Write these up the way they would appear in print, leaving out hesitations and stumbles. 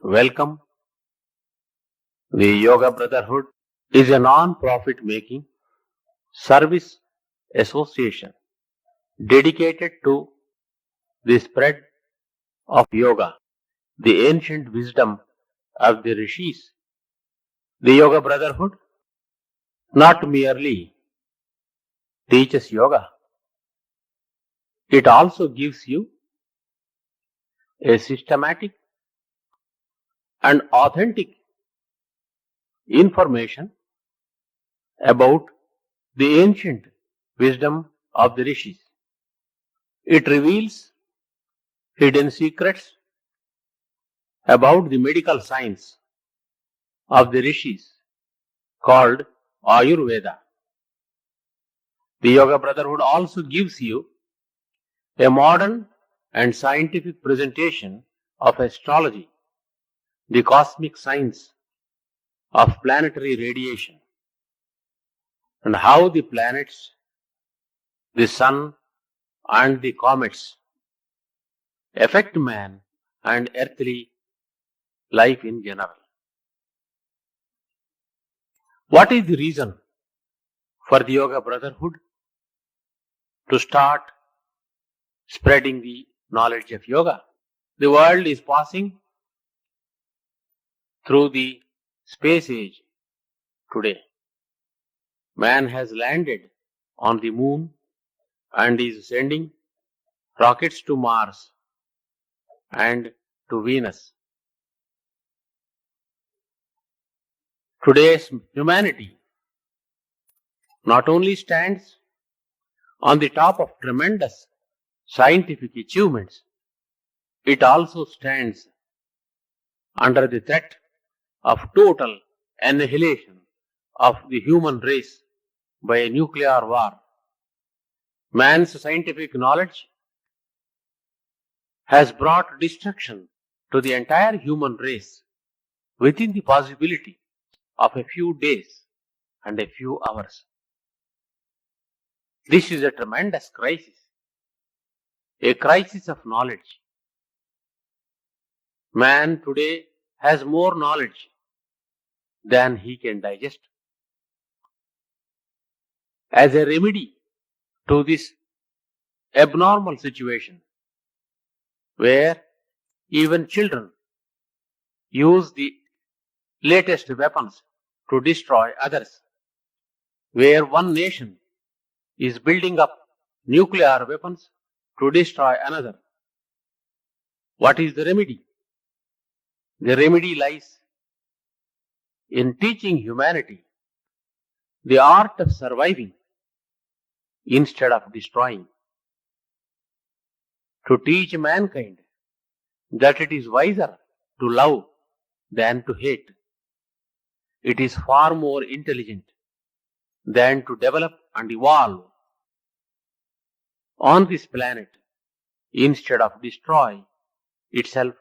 Welcome. The Yoga Brotherhood is a non-profit making service association dedicated to the spread of yoga, the ancient wisdom of the rishis. The Yoga Brotherhood not merely teaches yoga, it also gives you a systematic and authentic information about the ancient wisdom of the rishis. It reveals hidden secrets about the medical science of the rishis called Ayurveda. The Yoga Brotherhood also gives you a modern and scientific presentation of astrology, the cosmic science of planetary radiation, and how the planets, the sun, and the comets affect man and earthly life in general. What is the reason for the Yoga Brotherhood to start spreading the knowledge of yoga? The world is passing through the space age today. Man has landed on the moon and is sending rockets to Mars and to Venus. Today's humanity not only stands on the top of tremendous scientific achievements, it also stands under the threat of total annihilation of the human race by a nuclear war. Man's scientific knowledge has brought destruction to the entire human race within the possibility of a few days and a few hours. This is a tremendous crisis, a crisis of knowledge. Man today has more knowledge than he can digest. As a remedy to this abnormal situation, where even children use the latest weapons to destroy others, where one nation is building up nuclear weapons to destroy another, what is the remedy? The remedy lies in teaching humanity the art of surviving instead of destroying. To teach mankind that it is wiser to love than to hate. It is far more intelligent than to develop and evolve on this planet instead of destroy itself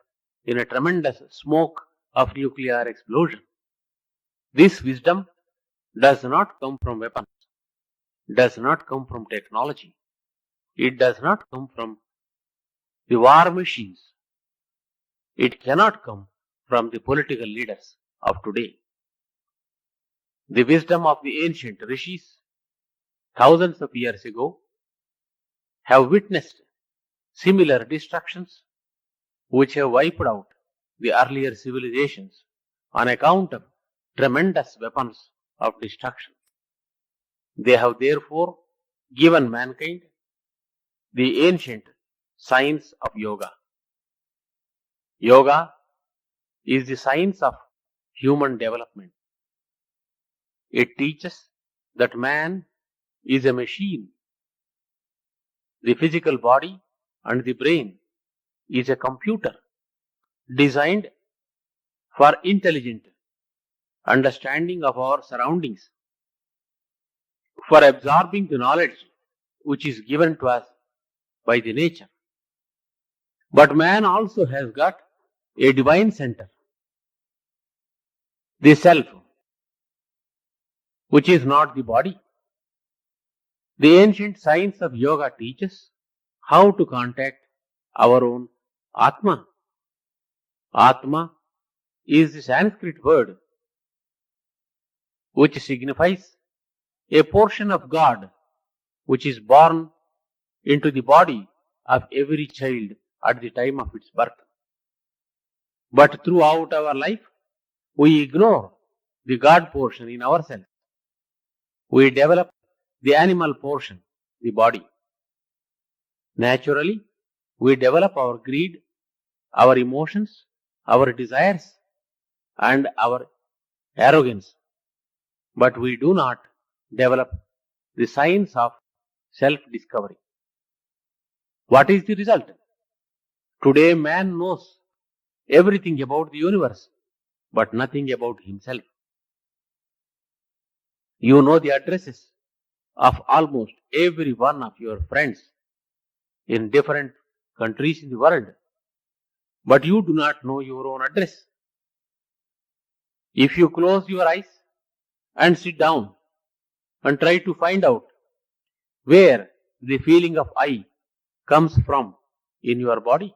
in a tremendous smoke of nuclear explosion. This wisdom does not come from weapons, does not come from technology, it does not come from the war machines, it cannot come from the political leaders of today. The wisdom of the ancient rishis, thousands of years ago, have witnessed similar destructions which have wiped out the earlier civilizations on account of tremendous weapons of destruction. They have therefore given mankind the ancient science of yoga. Yoga is the science of human development. It teaches that man is a machine. The physical body and the brain is a computer designed for intelligent understanding of our surroundings, for absorbing the knowledge which is given to us by the nature. But man also has got a divine center, the self, which is not the body. The ancient science of yoga teaches how to contact our own Atma. Atma is the Sanskrit word which signifies a portion of God which is born into the body of every child at the time of its birth. But throughout our life, we ignore the God portion in ourselves. We develop the animal portion, the body. Naturally, we develop our greed, our emotions, our desires, and our arrogance. But we do not develop the science of self-discovery. What is the result? Today, man knows everything about the universe, but nothing about himself. You know the addresses of almost every one of your friends in different countries in the world, but you do not know your own address. If you close your eyes and sit down and try to find out where the feeling of I comes from in your body,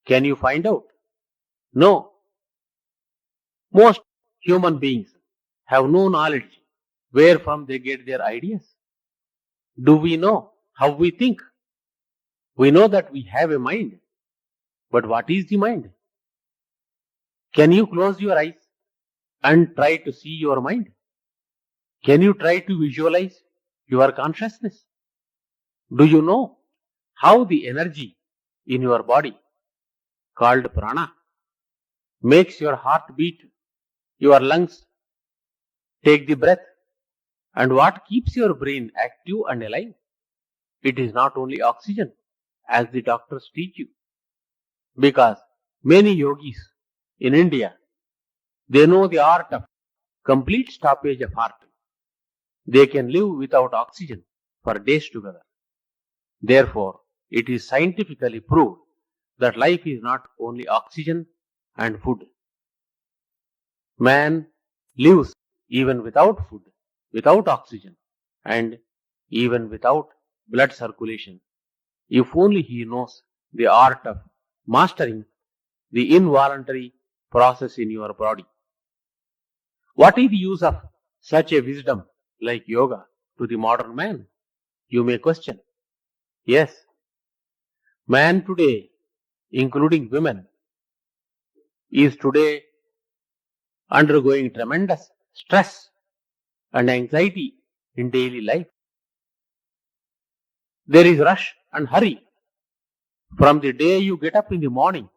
can you find out? No. Most human beings have no knowledge where from they get their ideas. Do we know how we think? We know that we have a mind. But what is the mind? Can you close your eyes and try to see your mind? Can you try to visualize your consciousness? Do you know how the energy in your body, called prana, makes your heart beat, your lungs take the breath, and what keeps your brain active and alive? It is not only oxygen, as the doctors teach you. Because many yogis in India, they know the art of complete stoppage of heart. They can live without oxygen for days together. Therefore, it is scientifically proved that life is not only oxygen and food. Man lives even without food, without oxygen, and even without blood circulation, if only he knows the art of mastering the involuntary process in your body. What is the use of such a wisdom like yoga to the modern man? You may question. Yes, man today, including women, is today undergoing tremendous stress and anxiety in daily life. There is rush and hurry from the day you get up in the morning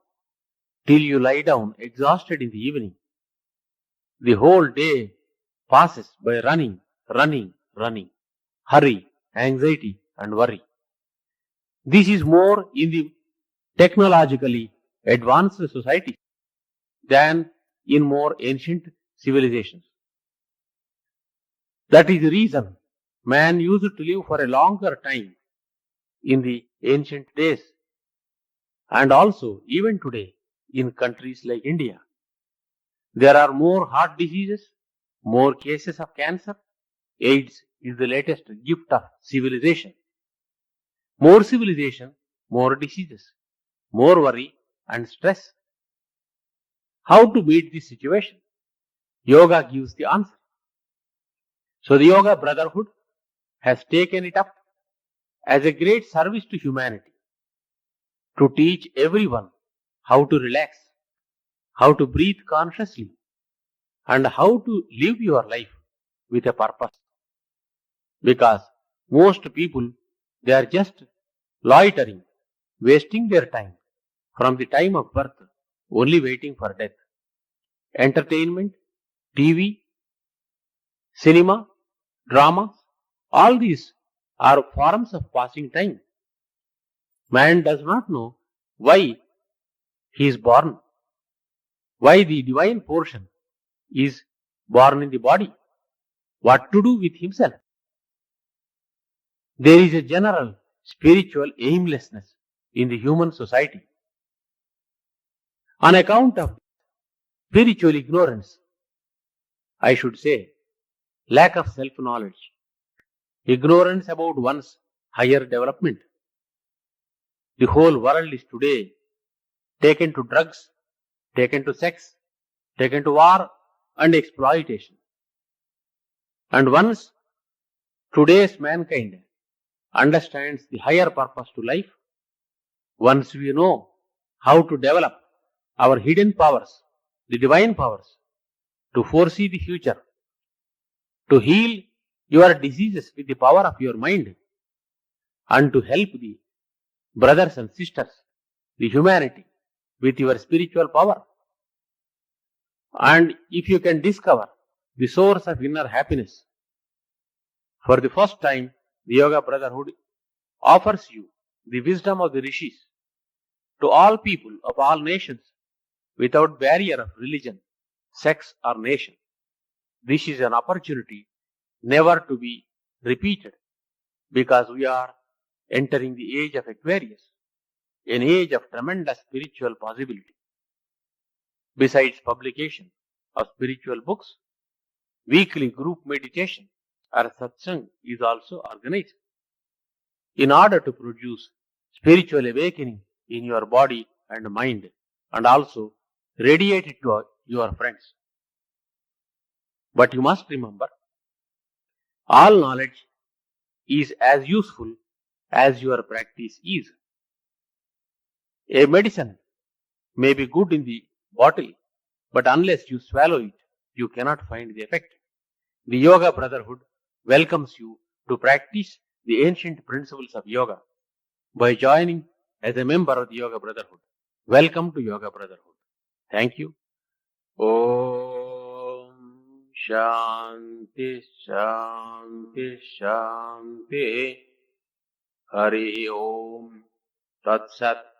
till you lie down exhausted in the evening. The whole day passes by running, hurry, anxiety, and worry. This is more in the technologically advanced societies than in more ancient civilizations. That is the reason man used to live for a longer time in the ancient days, and also even today in countries like India. There are more heart diseases, more cases of cancer. AIDS is the latest gift of civilization. More civilization, more diseases, more worry and stress. How to meet this situation? Yoga gives the answer. So the Yoga Brotherhood has taken it up as a great service to humanity to teach everyone how to relax, how to breathe consciously, and how to live your life with a purpose. Because most people, they are just loitering, wasting their time from the time of birth, only waiting for death. Entertainment, TV, cinema, dramas, all these are forms of passing time. Man does not know why he is born, why the divine portion is born in the body, what to do with himself. There is a general spiritual aimlessness in the human society. On account of spiritual ignorance, I should say, lack of self-knowledge, ignorance about one's higher development, the whole world is today taken to drugs, taken to sex, taken to war and exploitation. And once today's mankind understands the higher purpose to life, once we know how to develop our hidden powers, the divine powers, to foresee the future, to heal your diseases with the power of your mind, and to help the brothers and sisters, the humanity, with your spiritual power. And if you can discover the source of inner happiness, for the first time, the Yoga Brotherhood offers you the wisdom of the rishis to all people of all nations without barrier of religion, sex or nation. This is an opportunity never to be repeated because we are entering the age of Aquarius, an age of tremendous spiritual possibility. Besides publication of spiritual books, weekly group meditation or satsang is also organized in order to produce spiritual awakening in your body and mind and also radiate it to your friends. But you must remember, all knowledge is as useful as your practice is. A medicine may be good in the bottle, but unless you swallow it, you cannot find the effect. The Yoga Brotherhood welcomes you to practice the ancient principles of yoga by joining as a member of the Yoga Brotherhood. Welcome to Yoga Brotherhood. Thank you. Om Shanti Shanti Shanti. Hari Om Tat Sat.